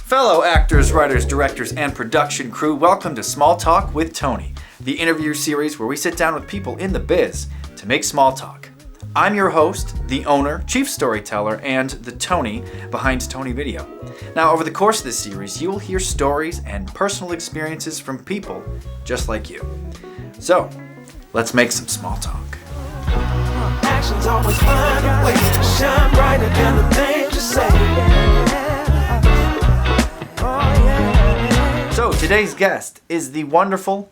Fellow actors, writers, directors, and production crew, welcome to Small Talk with Tony, the interview series where we sit down with people in the biz to make small talk. I'm your host, the owner, chief storyteller, and the Tony behind Tony Video. Now, over the course of this series, you will hear stories and personal experiences from people just like you. So, let's make some small talk. Actions always find a way to shine brighter than the things you say. So today's guest is the wonderful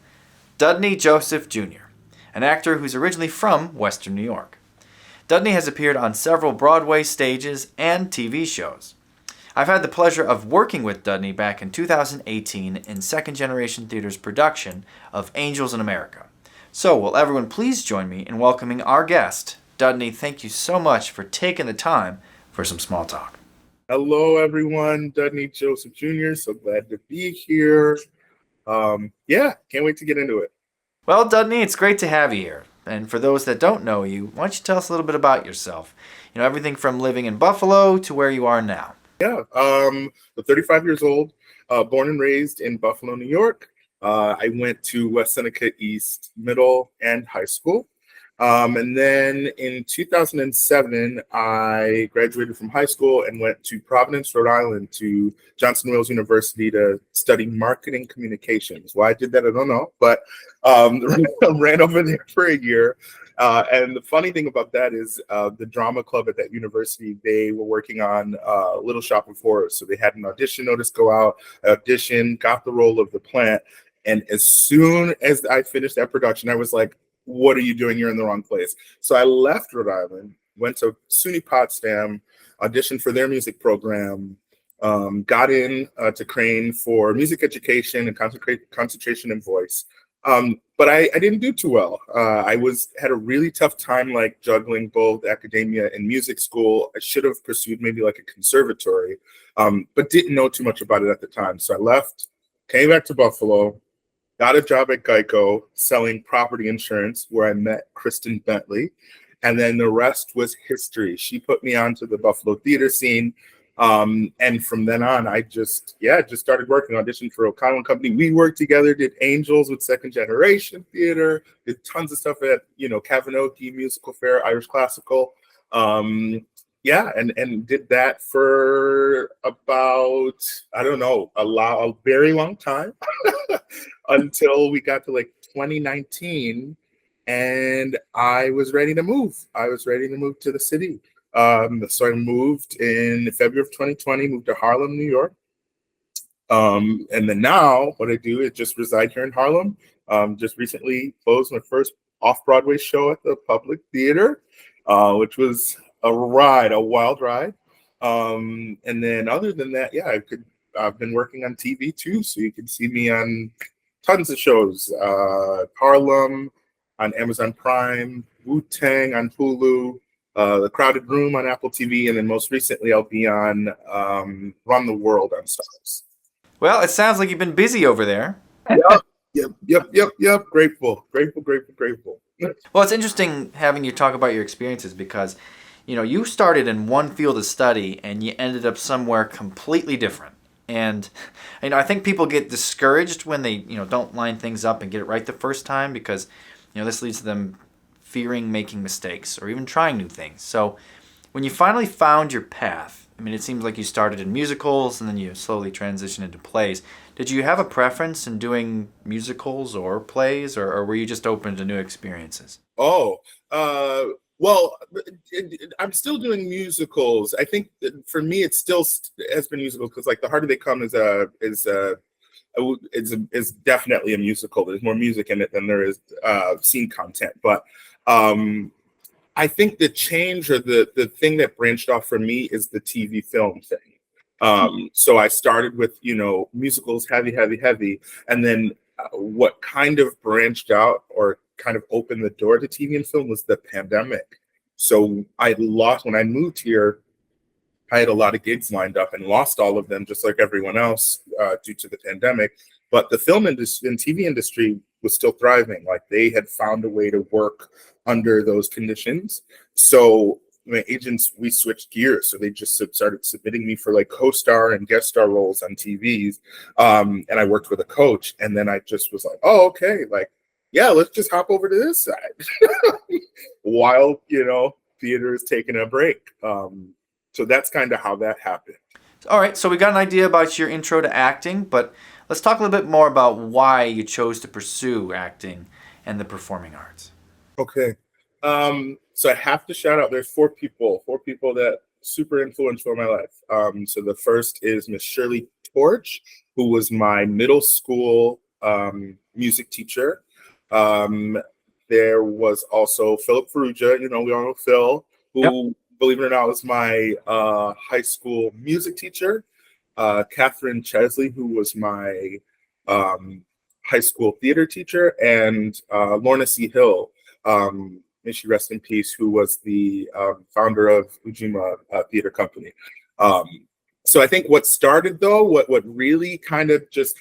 Dudney Joseph Jr., an actor who's originally from Western New York. Dudney has appeared on several Broadway stages and TV shows. I've had the pleasure of working with Dudney back in 2018 in Second Generation Theater's production of Angels in America. So will everyone please join me in welcoming our guest. Dudney, thank you so much for taking the time for some small talk. Hello, everyone. Dudney Joseph Jr. So glad to be here. Can't wait to get into it. Well, Dudney, it's great to have you here. And for those that don't know you, why don't you tell us a little bit about yourself? You know, everything from living in Buffalo to where you are now. I'm 35 years old, born and raised in Buffalo, New York. I went to West Seneca East Middle and High School. And then in 2007, I graduated from high school and went to Providence, Rhode Island to Johnson Wales University to study marketing communications. Why I did that, I don't know, but ran over there for a year. And the funny thing about that is the drama club at that university, they were working on Little Shop of Horrors. So they had an audition notice go out, auditioned, got the role of the plant. And as soon as I finished that production, I was like, what are you doing? You're in the wrong place. So I left Rhode Island, went to SUNY Potsdam, auditioned for their music program, got in to Crane for music education and concentration in voice. But I didn't do too well. I had a really tough time like juggling both academia and music school. I should have pursued maybe like a conservatory, but didn't know too much about it at the time. So I left, came back to Buffalo, got a job at Geico selling property insurance where I met Kristen Bentley. And then the rest was history. She put me onto the Buffalo theater scene. And from then on, I just started working, auditioned for O'Connell & Company. We worked together, did Angels with Second Generation Theater, did tons of stuff at, Cavanoki Musical Fair, Irish Classical. And did that for about, a very long time until we got to like 2019 and I was ready to move. I was ready to move to the city. So I moved in February of 2020, moved to Harlem, New York. And then now what I do is just reside here in Harlem. Just recently closed my first off-Broadway show at the Public Theater, which was a wild ride. And then other than that, I've been working on TV too. So you can see me on tons of shows, Harlem on Amazon Prime, Wu-Tang on Hulu, The Crowded Room on Apple TV. And then most recently I'll be on Run the World on Stars. Well, it sounds like you've been busy over there. Yep. Grateful. Well, it's interesting having you talk about your experiences because you started in one field of study and you ended up somewhere completely different. And I think people get discouraged when they don't line things up and get it right the first time because this leads to them fearing making mistakes or even trying new things. So when you finally found your path, it seems like you started in musicals and then you slowly transitioned into plays. Did you have a preference in doing musicals or plays, or were you just open to new experiences? Well, I'm still doing musicals. I think that for me, it still has been musicals because, like, The Harder They Come is definitely a musical. There's more music in it than there is scene content. But I think the change or the thing that branched off for me is the TV film thing. So I started with musicals, heavy, and then what kind of branched out or kind of opened the door to TV and film was the pandemic. So when I moved here, I had a lot of gigs lined up and lost all of them, just like everyone else, due to the pandemic. But the film industry and TV industry was still thriving. Like they had found a way to work under those conditions. So my agents, we switched gears. So they just started submitting me for like co-star and guest star roles on TVs. And I worked with a coach. And then I just was like, oh, okay. Like, yeah, let's just hop over to this side while, theater is taking a break. So that's kind of how that happened. All right, so we got an idea about your intro to acting, but let's talk a little bit more about why you chose to pursue acting and the performing arts. Okay. So I have to shout out, there's four people that super influential in my life. So the first is Miss Shirley Torch, who was my middle school music teacher. There was also Philip Ferrugia, we all know Phil, who, yep, believe it or not, was my high school music teacher. Catherine Chesley, who was my high school theater teacher, and Lorna C. Hill, may she rest in peace, who was the founder of Ujima Theater Company. So I think what started, though, what really kind of just,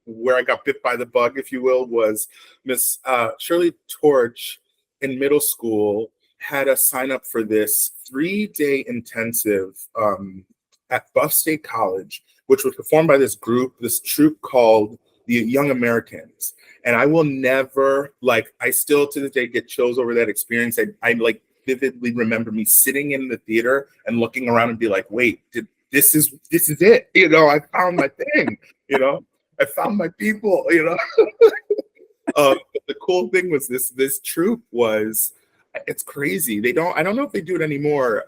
where I got bit by the bug, if you will, was Miss Shirley Torch in middle school had us sign up for this 3-day intensive at Buff State College, which was performed by this troupe called the Young Americans. And I will never, I still to this day get chills over that experience. I vividly remember me sitting in the theater and looking around and be like, wait, this is it. I found my thing, I found my people, But the cool thing was this troupe was, it's crazy. I don't know if they do it anymore,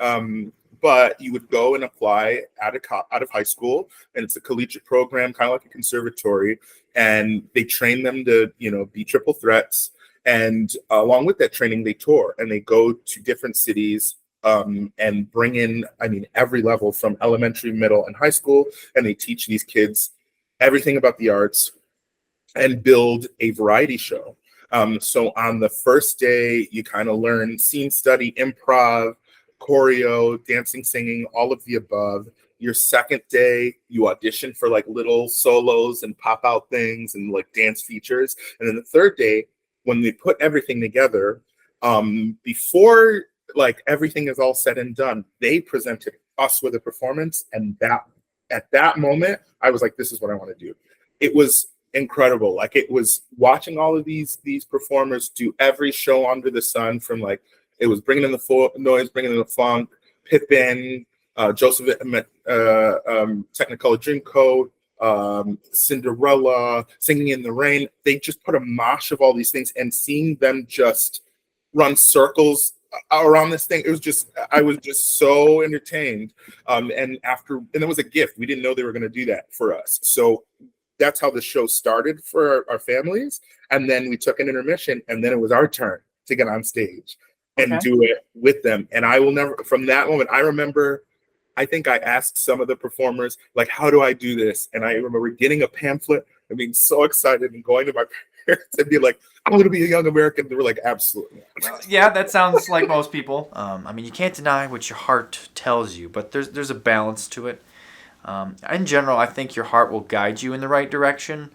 but you would go and apply out of high school, and it's a collegiate program, kind of like a conservatory, and they train them to, be triple threats. And along with that training, they tour and they go to different cities and bring in, every level from elementary, middle, and high school, and they teach these kids everything about the arts and build a variety show. So on the first day, you kind of learn scene study, improv, choreo, dancing, singing, all of the above. Your second day, you audition for little solos and pop out things and dance features. And then the third day, when they put everything together, before everything is all said and done, they presented us with a performance. And at that moment, I was like, this is what I want to do. It was incredible. It was watching all of these performers do every show under the sun, from it was Bringing in the Noise, Bringing in the Funk, Pippin, Joseph Technicolor Dreamcoat, Cinderella, Singing in the Rain. They just put a mosh of all these things, and seeing them just run circles around this thing, I was just so entertained. And it was a gift. We didn't know they were going to do that for us. So that's how the show started for our families. And then we took an intermission, and then it was our turn to get on stage and do it with them. And I will never, from that moment, I remember, I think I asked some of the performers, how do I do this? And I remember getting a pamphlet and being so excited and going to my parents and be like, I'm going to be a Young American. They were like, absolutely. Well, yeah, that sounds like most people. You can't deny what your heart tells you, but there's a balance to it. In general, I think your heart will guide you in the right direction,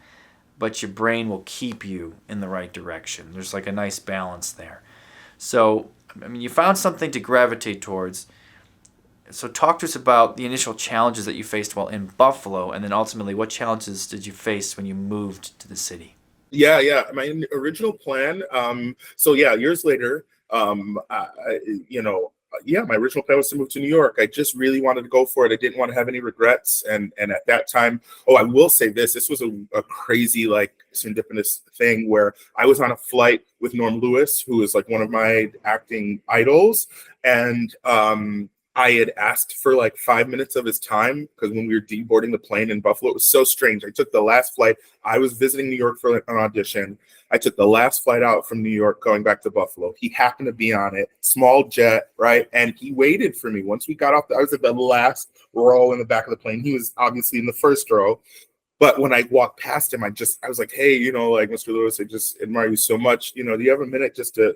but your brain will keep you in the right direction. There's a nice balance there. So, you found something to gravitate towards. So talk to us about the initial challenges that you faced while in Buffalo, and then ultimately what challenges did you face when you moved to the city? Yeah. My original plan, years later, my original plan was to move to New York. I just really wanted to go for it. I didn't want to have any regrets. And at that time, I will say this was a crazy, serendipitous thing where I was on a flight with Norm Lewis, who is one of my acting idols. And I had asked for 5 minutes of his time, because when we were deboarding the plane in Buffalo, it was so strange. I took the last flight. I was visiting New York for an audition. I took the last flight out from New York going back to Buffalo. He happened to be on it, small jet, right? And he waited for me. Once we got off, I was at the last row in the back of the plane. He was obviously in the first row. But when I walked past him, I was like, hey, Mr. Lewis, I just admire you so much. Do you have a minute just to,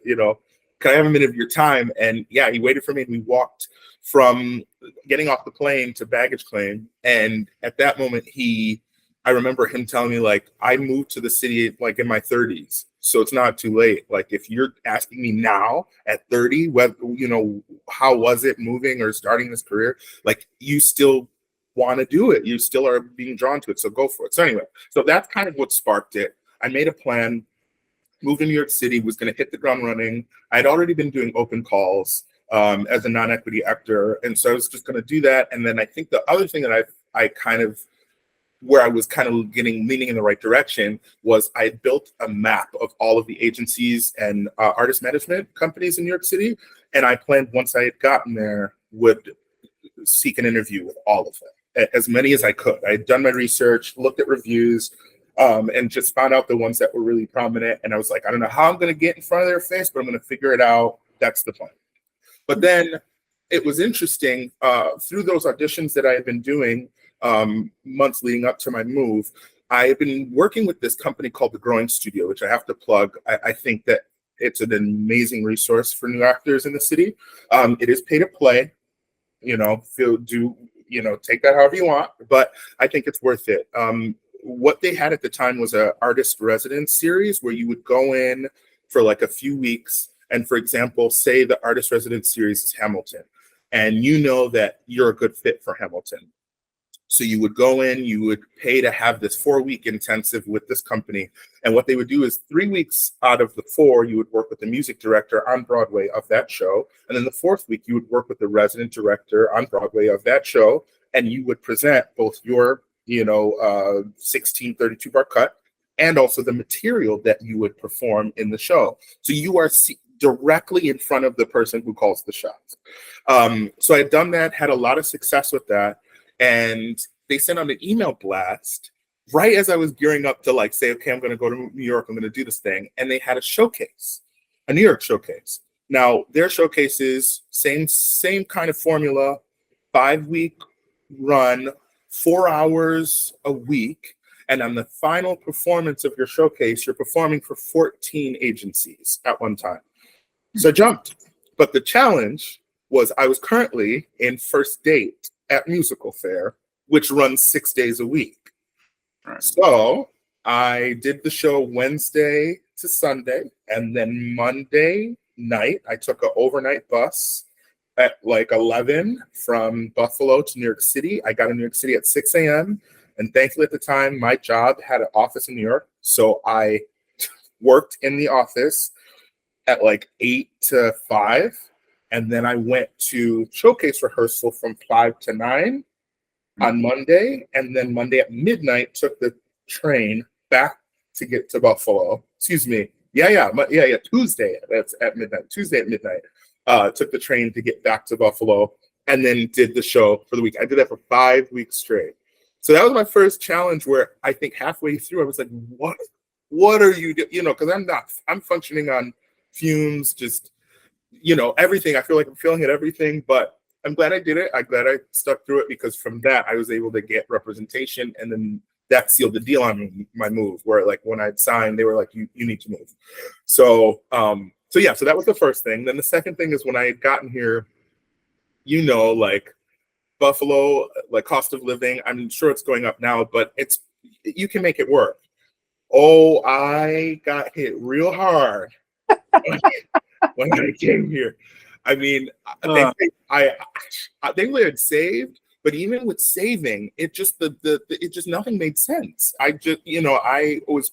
can I have a minute of your time? And yeah, he waited for me, and we walked from getting off the plane to baggage claim. And at that moment, I remember him telling me, I moved to the city in my 30s. So it's not too late. Like if you're asking me now at 30, whether, how was it moving or starting this career? Like you still want to do it. You still are being drawn to it. So go for it. So anyway, so that's kind of what sparked it. I made a plan, moved to New York City, was going to hit the ground running. I'd already been doing open calls as a non-equity actor. And so I was just going to do that. And then I think the other thing that I kind of, where I was kind of leaning in the right direction was I built a map of all of the agencies and artist management companies in New York City. And I planned once I had gotten there, would seek an interview with all of them, as many as I could. I had done my research, looked at reviews, and just found out the ones that were really prominent. And I was like, I don't know how I'm going to get in front of their face, but I'm going to figure it out. That's the plan. But then it was interesting through those auditions that I had been doing months leading up to my move. I have been working with this company called The Growing Studio, which I have to plug. I think that it's an amazing resource for new actors in the city. It is pay to play, take that however you want, but I think it's worth it. What they had at the time was a artist residence series where you would go in for like a few weeks. And for example, say the artist residence series is Hamilton, and you know that you're a good fit for Hamilton. So you would go in, you would pay to have this 4-week intensive with this company. And what they would do is 3 weeks out of the 4, you would work with the music director on Broadway of that show. And then the 4th week, you would work with the resident director on Broadway of that show. And you would present both your, 16 32-bar cut and also the material that you would perform in the show. So you are directly in front of the person who calls the shots. So I had done that, had a lot of success with that. And they sent out an email blast right as I was gearing up to say, okay, I'm going to go to New York. I'm going to do this thing. And they had a showcase, a New York showcase. Now their showcases, same kind of formula, 5-week run, 4 hours a week. And on the final performance of your showcase, you're performing for 14 agencies at one time. So I jumped. But the challenge was I was currently in First Date at Musical Fair, which runs 6 days a week. Right. So I did the show Wednesday to Sunday, and then Monday night, I took an overnight bus at 11 from Buffalo to New York City. I got in New York City at 6 a.m. And thankfully at the time, my job had an office in New York. So I worked in the office at 8 to 5. And then I went to showcase rehearsal from 5 to 9 on Monday. And then Monday at midnight, took the train back to get to Buffalo. Excuse me. Yeah. Tuesday, that's at midnight. Tuesday at midnight, took the train to get back to Buffalo and then did the show for the week. I did that for 5 weeks straight. So that was my first challenge where I think halfway through, I was like, what are you doing? Because I'm functioning on fumes, just, everything. I feel like I'm failing at everything, but I'm glad I did it. I'm glad I stuck through it because from that, I was able to get representation, and then that sealed the deal on my move, where when I'd signed, they were like, you need to move. So that was the first thing. Then the second thing is when I had gotten here, Buffalo, cost of living, I'm sure it's going up now, but you can make it work. Oh, I got hit real hard when I came here. I mean, thankfully I had saved, but even with saving, it just nothing made sense. I was,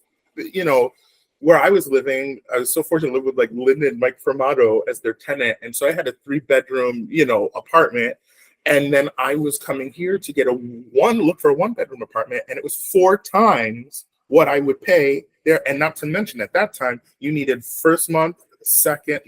where I was living, I was so fortunate to live with Linda and Mike Fermato as their tenant, and so I had a 3-bedroom, apartment, and then I was coming here to get look for a 1-bedroom apartment, and it was 4 times what I would pay there, and not to mention at that time you needed first month, second,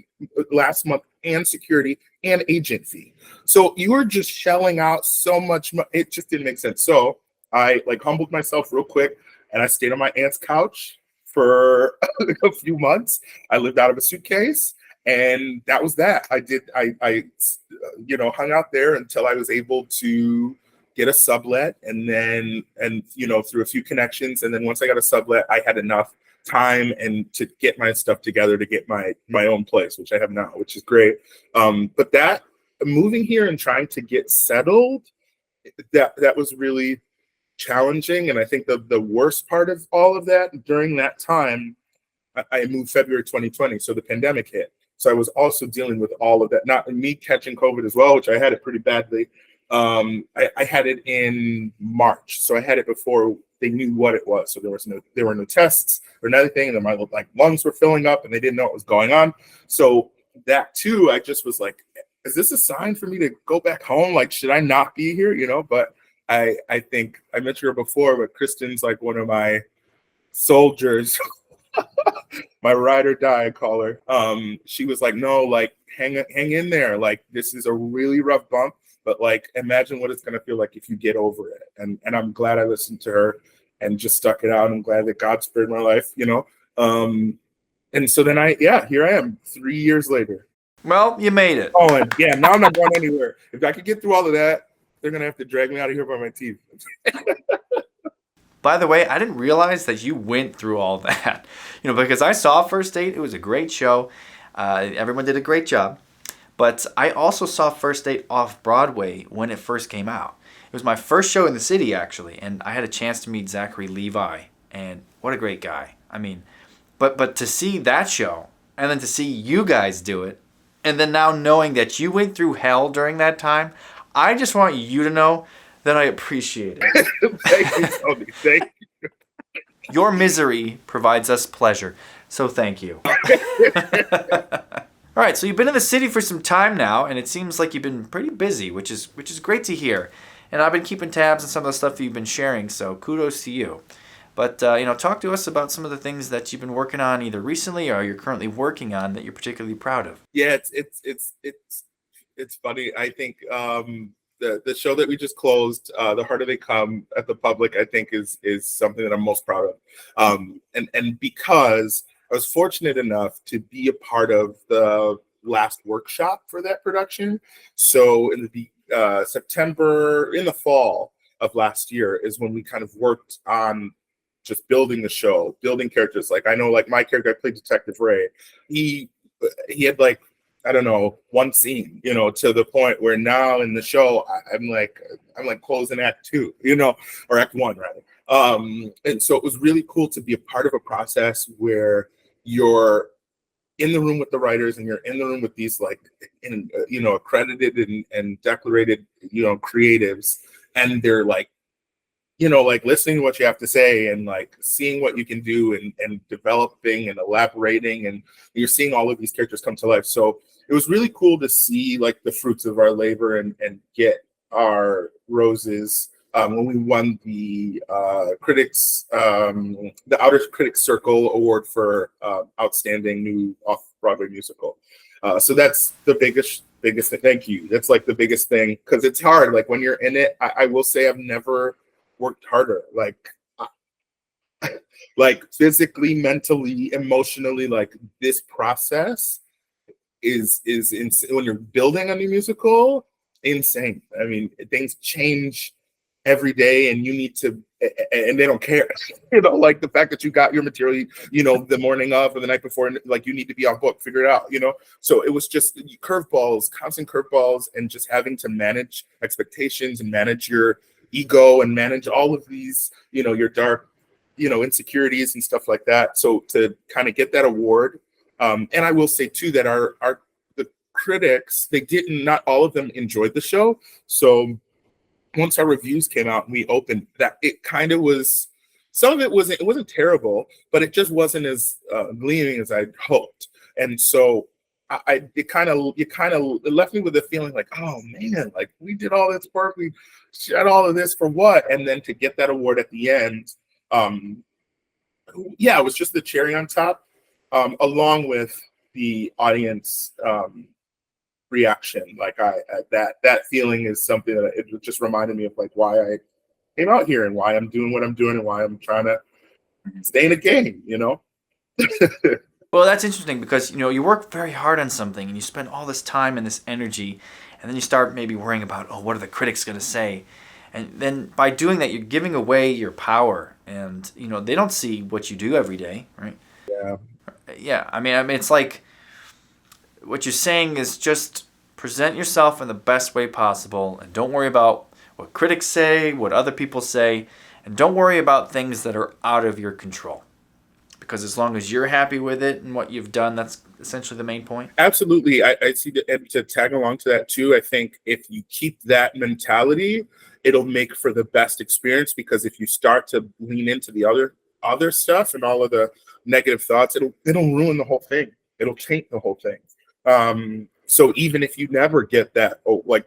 last month, and security and agent fee. So you were just shelling out so much money. It just didn't make sense. So I humbled myself real quick, and I stayed on my aunt's couch for a few months. I lived out of a suitcase, and that was that. I hung out there until I was able to get a sublet, and through a few connections. And then once I got a sublet, I had enough time and to get my stuff together to get my own place, which I have now, which is great. But that moving here and trying to get settled, that was really challenging. And I think the worst part of all of that during that time I moved February 2020, so the pandemic hit. So I was also dealing with all of that. Not me catching COVID as well, which I had it pretty badly. I had it in March, so I had it before they knew what it was. So there were no tests or anything, and my lungs were filling up, and they didn't know what was going on. So that too, I just was like, is this a sign for me to go back home? Like, should I not be here? But I think I mentioned her before, but Kristen's like one of my soldiers. My ride or die, I call her. She was like, no, like hang in there. Like, this is a really rough bump, but like imagine what it's gonna feel like if you get over it. And I'm glad I listened to her and just stuck it out. I'm glad that God spared my life, and so then here I am 3 years later. Well, you made it. Oh, and yeah, now I'm not going anywhere. If I could get through all of that, they're gonna have to drag me out of here by my teeth. By the way, I didn't realize that you went through all that, because I saw First Date. It was a great show. Everyone did a great job. But I also saw First Date off Broadway when it first came out. It was my first show in the city, actually, and I had a chance to meet Zachary Levi, and what a great guy. I mean, but to see that show, and then to see you guys do it, and then now knowing that you went through hell during that time, I just want you to know that I appreciate it. Thank you, Tony. Thank you. Your misery provides us pleasure, so thank you. All right, so you've been in the city for some time now, and it seems like you've been pretty busy, which is great to hear. And I've been keeping tabs on some of the stuff that you've been sharing, so kudos to you. But talk to us about some of the things that you've been working on either recently or you're currently working on that you're particularly proud of. Yeah, it's funny. I think the show that we just closed, The Harder They Come at the Public, I think is something that I'm most proud of. And because I was fortunate enough to be a part of the last workshop for that production. So in the September, in the fall of last year is when we kind of worked on just building the show, building characters. Like I know, like my character, I played Detective Ray. He had like, I don't know, one scene, to the point where now in the show, I'm like closing act 2, or act 1 rather. And so it was really cool to be a part of a process where you're in the room with the writers and you're in the room with these accredited and declarated, creatives, and they're like, listening to what you have to say and like seeing what you can do and developing and elaborating, and you're seeing all of these characters come to life. So it was really cool to see like the fruits of our labor and get our roses when we won the Outer Critics Circle Award for Outstanding New Off-Broadway Musical. So that's the biggest thing. Thank you. That's like the biggest thing, because it's hard. Like when you're in it, I will say I've never worked harder. Like physically, mentally, emotionally, like this process is when you're building a new musical, insane. I mean, things change every day, and you need to, and they don't care. Like the fact that you got your material, the morning of or the night before, like you need to be on book, figure it out, So it was just curveballs, constant curveballs, and just having to manage expectations and manage your ego and manage all of these, your dark, insecurities and stuff like that. So to kind of get that award, and I will say too that the critics, not all of them enjoyed the show. So once our reviews came out and we opened that, it kind of was, some of it wasn't terrible, but it just wasn't as gleaming as I'd hoped. And so it left me with a feeling like, oh man, like we did all this work, we shot all of this for what? And then to get that award at the end, it was just the cherry on top, along with the audience reaction. Like that feeling is something that it just reminded me of like why I came out here and why I'm doing what I'm doing and why I'm trying to stay in the game, Well, that's interesting because, you work very hard on something and you spend all this time and this energy, and then you start maybe worrying about, what are the critics going to say? And then by doing that, you're giving away your power, and, they don't see what you do every day, right? Yeah. Yeah. I mean, it's like what you're saying is just present yourself in the best way possible, and don't worry about what critics say, what other people say, and don't worry about things that are out of your control. because as long as you're happy with it and what you've done, that's essentially the main point. Absolutely. I see that, and to tag along to that too, I think if you keep that mentality, it'll make for the best experience, because if you start to lean into the other stuff and all of the negative thoughts, it'll ruin the whole thing. It'll taint the whole thing. So even if you never get that like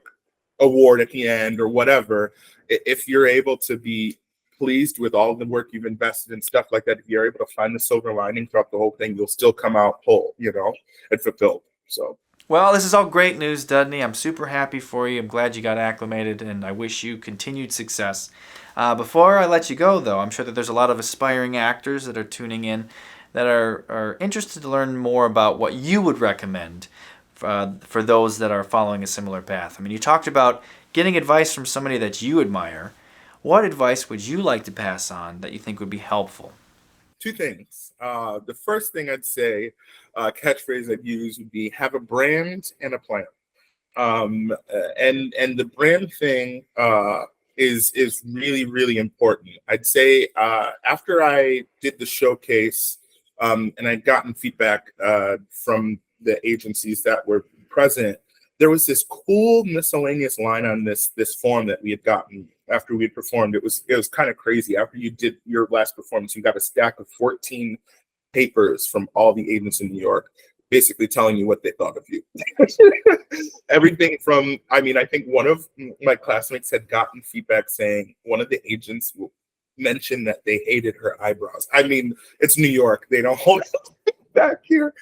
award at the end or whatever, if you're able to be pleased with all the work you've invested in stuff like that, if you're able to find the silver lining throughout the whole thing, you'll still come out whole, and fulfilled. So, well, this is all great news, Dudney. I'm super happy for you. I'm glad you got acclimated, and I wish you continued success. Before I let you go, though, I'm sure that there's a lot of aspiring actors that are tuning in that are interested to learn more about what you would recommend for those that are following a similar path. I mean, you talked about getting advice from somebody that you admire. What advice would you like to pass on that you think would be helpful? two things. The first thing I'd say, catchphrase I'd use would be have a brand and a plan. And the brand thing is really, really important. I'd say after I did the showcase and I'd gotten feedback from the agencies that were present, there was this cool miscellaneous line on this form that we had gotten after we had performed. It was kind of crazy. After you did your last performance, you got a stack of 14 papers from all the agents in New York, basically telling you what they thought of you. Everything from, I think one of my classmates had gotten feedback saying one of the agents mentioned that they hated her eyebrows. It's New York. They don't hold back here.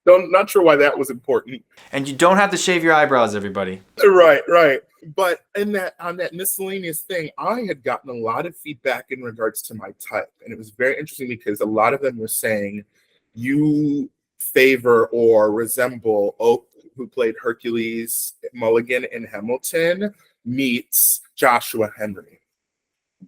Not sure why that was important. And you don't have to shave your eyebrows, everybody. Right. But on that miscellaneous thing, I had gotten a lot of feedback in regards to my type. And it was very interesting because a lot of them were saying, you favor or resemble Oak, who played Hercules Mulligan in Hamilton, meets Joshua Henry.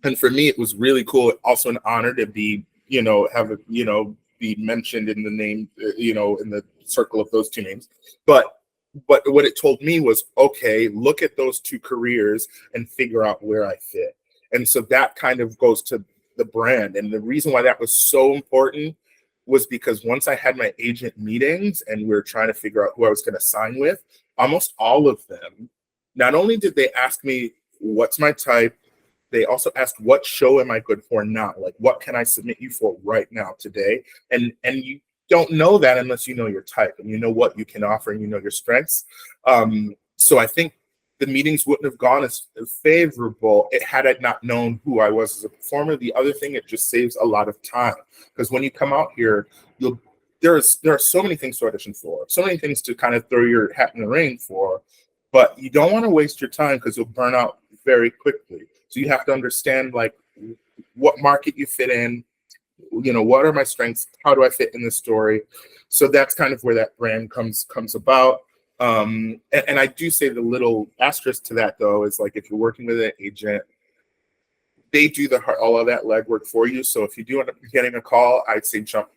And for me, it was really cool. Also an honor to be, be mentioned in the name, in the circle of those two names. But what it told me was, okay, look at those two careers and figure out where I fit. And so that kind of goes to the brand. And the reason why that was so important was because once I had my agent meetings and we were trying to figure out who I was going to sign with, almost all of them, not only did they ask me, what's my type, they also asked, what show am I good for now? Like, what can I submit you for right now, today? And you don't know that unless you know your type and you know what you can offer and you know your strengths. So I think the meetings wouldn't have gone as favorable had I not known who I was as a performer. The other thing, it just saves a lot of time, because when you come out here, there are so many things to audition for, so many things to kind of throw your hat in the ring for, but you don't want to waste your time because you'll burn out very quickly. So you have to understand, like, what market you fit in, what are my strengths, how do I fit in the story? So that's kind of where that brand comes about. And I do say the little asterisk to that, though, is like, if you're working with an agent, they do all of that legwork for you. So if you do end up getting a call, I'd say jump,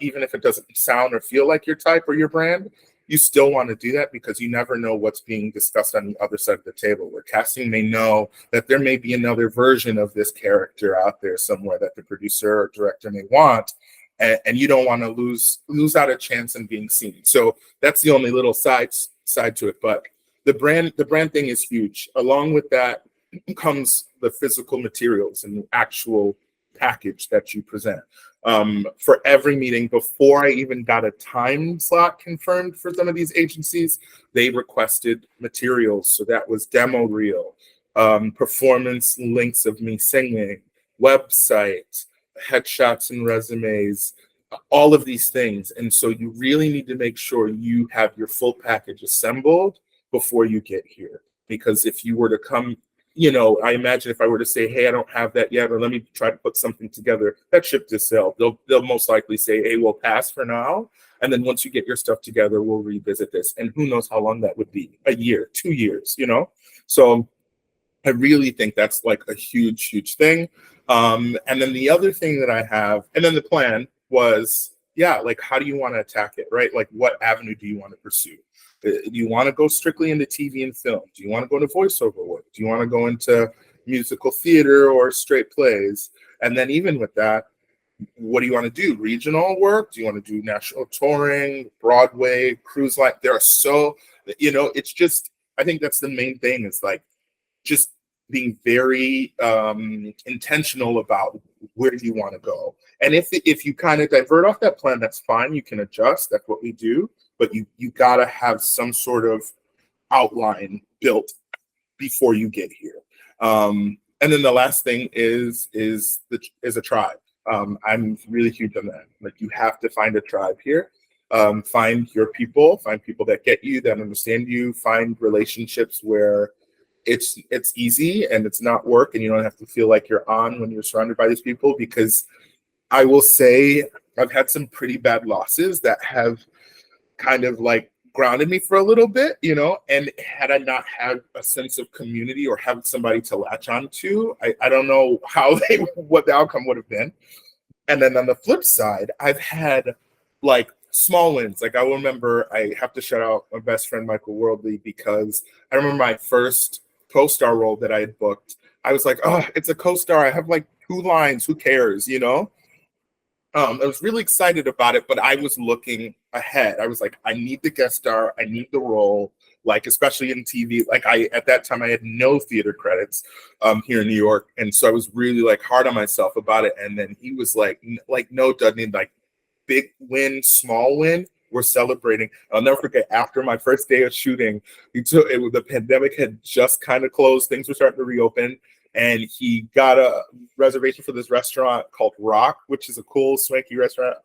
even if it doesn't sound or feel like your type or your brand. You still want to do that, because you never know what's being discussed on the other side of the table, where casting may know that there may be another version of this character out there somewhere that the producer or director may want, and you don't want to lose out a chance in being seen. So that's the only little side to it. But the brand thing is huge. Along with that comes the physical materials and the actual package that you present. For every meeting, before I even got a time slot confirmed for some of these agencies, they requested materials. So that was demo reel, performance links of me singing, website, headshots and resumes, all of these things. And so you really need to make sure you have your full package assembled before you get here. Because if you were to come, I imagine if I were to say, hey, I don't have that yet, or let me try to put something together, that ship to sell. They'll most likely say, hey, we'll pass for now. And then once you get your stuff together, we'll revisit this. And who knows how long that would be, a year, 2 years, So I really think that's like a huge, huge thing. And then the other thing that I have, and then the plan was, like, how do you want to attack it, right? Like, what avenue do you want to pursue? Do you want to go strictly into TV and film? Do you want to go into voiceover work? Do you want to go into musical theater or straight plays? And then even with that, what do you want to do? Regional work? Do you want to do national touring, Broadway, cruise line? There are so, it's just, I think that's the main thing, is like just being very intentional about where you want to go. And if you kind of divert off that plan, that's fine. You can adjust. That's what we do. But you got to have some sort of outline built before you get here. And then the last thing is a tribe. I'm really huge on that. Like, you have to find a tribe here. Find your people, find people that get you, that understand you, find relationships where it's easy and it's not work, and you don't have to feel like you're on when you're surrounded by these people. Because I will say I've had some pretty bad losses that have kind of like grounded me for a little bit, and had I not had a sense of community or have somebody to latch on to, I don't know what the outcome would have been. And then on the flip side, I've had like small wins. Like, I remember, I have to shout out my best friend, Michael Worldly, because I remember my first co-star role that I had booked. I was like, oh, it's a co-star. I have like 2 lines. Who cares? I was really excited about it, but I was looking ahead. I was like, I need the guest star. I need the role, like, especially in TV. Like, at that time, I had no theater credits here in New York. And so I was really like hard on myself about it. And then he was like, no, Dudney, like, big win, small win, we're celebrating. I'll never forget, after my first day of shooting, the pandemic had just kind of closed. Things were starting to reopen. And he got a reservation for this restaurant called Rock, which is a cool, swanky restaurant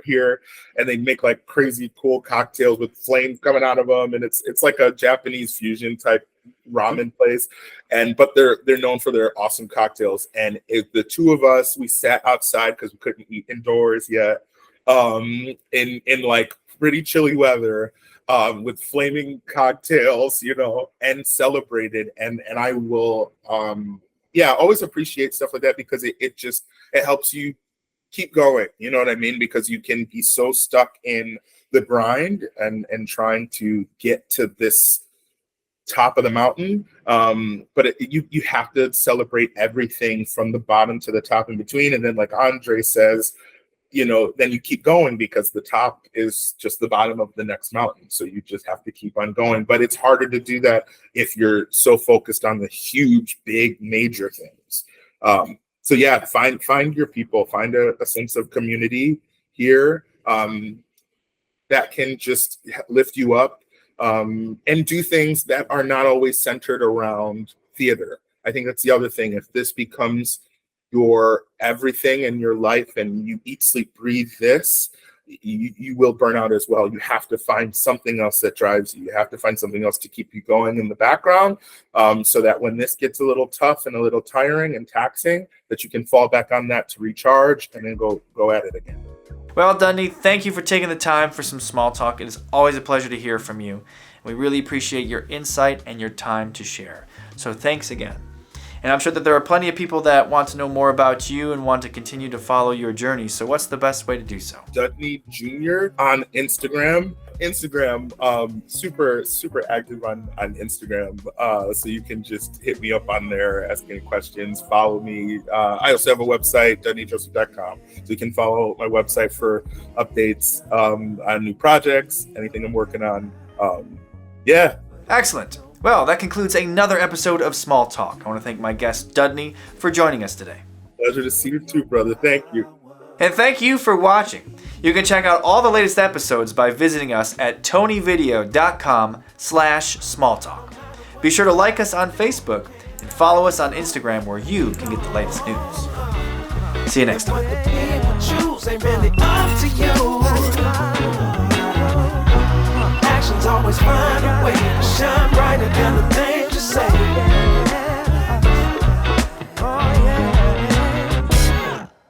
here. And they make like crazy cool cocktails with flames coming out of them. And it's like a Japanese fusion type ramen place. But they're known for their awesome cocktails. And the 2 of us, we sat outside because we couldn't eat indoors yet, in like pretty chilly weather, with flaming cocktails, and celebrated. And I will, always appreciate stuff like that, because it helps you keep going. You know what I mean? Because you can be so stuck in the grind and trying to get to this top of the mountain. But you have to celebrate everything from the bottom to the top in between. And then, like Andre says, then you keep going, because the top is just the bottom of the next mountain. So you just have to keep on going. But it's harder to do that if you're so focused on the huge, big, major things. So yeah, find your people, find a sense of community here that can just lift you up, and do things that are not always centered around theater. I think that's the other thing. If this becomes your everything in your life and you eat, sleep, breathe this, you will burn out as well. You have to find something else that drives you. You have to find something else to keep you going in the background, so that when this gets a little tough and a little tiring and taxing, that you can fall back on that to recharge and then go at it again. Well, Dudney, thank you for taking the time for some small talk. It is always a pleasure to hear from you. We really appreciate your insight and your time to share. So thanks again. And I'm sure that there are plenty of people that want to know more about you and want to continue to follow your journey. So what's the best way to do so? Dudney Jr. on Instagram. Super active on Instagram. So you can just hit me up on there, ask any questions, follow me. I also have a website, DudneyJoseph.com. So you can follow my website for updates on new projects, anything I'm working on. Excellent. Well, that concludes another episode of Small Talk. I want to thank my guest, Dudney, for joining us today. Pleasure to see you too, brother. Thank you. And thank you for watching. You can check out all the latest episodes by visiting us at tonyvideo.com/smalltalk. Be sure to like us on Facebook and follow us on Instagram, where you can get the latest news. See you next time. Always find a way to shine brighter than the things you say.